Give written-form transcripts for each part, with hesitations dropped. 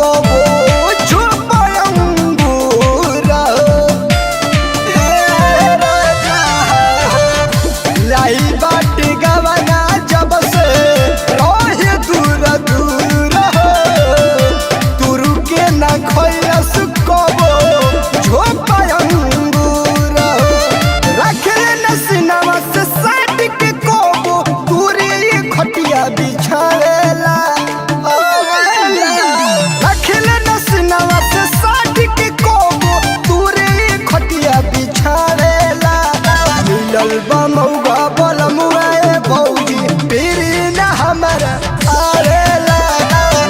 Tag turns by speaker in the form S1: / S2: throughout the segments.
S1: कबो अंगूरा लाई बाट गवना जब से रहे दूर दूर तुरु के न खैलस कबो झोपा अंगूरा रखले न सिनवा से साट के कबो दूरी खटिया बिछावेला रखले न सिनवा से साट के कबो दूरी खटिया बिछावेला मिलल बा मौगा बलमुआ भौजी पीरी न हमरा आवेला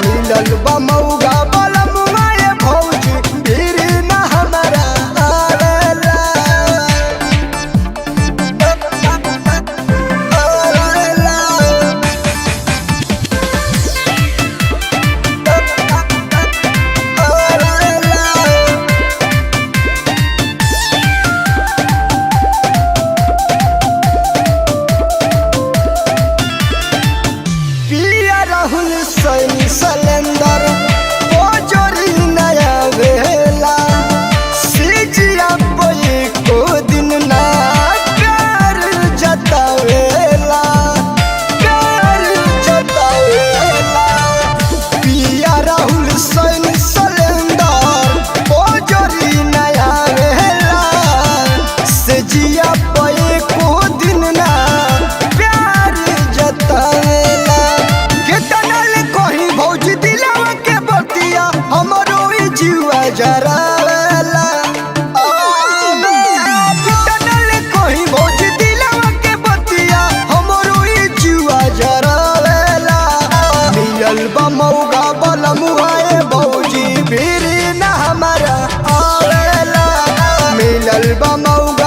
S1: मिलल बा मौगा बलमुआ भौजी पीरी न हमरा आवेला पिया राहुल सैनी सिलेंडर ओ जोरी नया वेला सीजिया पे को दिन ना कर जतावेला पिया राहुल सैनी सिलेंडर ओ जोरी नया वेला सीजिया पे को दिन ना प्यार जतावेला कहीं भौजी दिलावा के बतिया हमरो जीवा जरावेला कहीं भौजी दिलावा के बतिया हमरो जीवा जरावेला मिलल बा मौगा बलमुआ भौजी बीरी न हमरा आवेला मिलल बा मौगा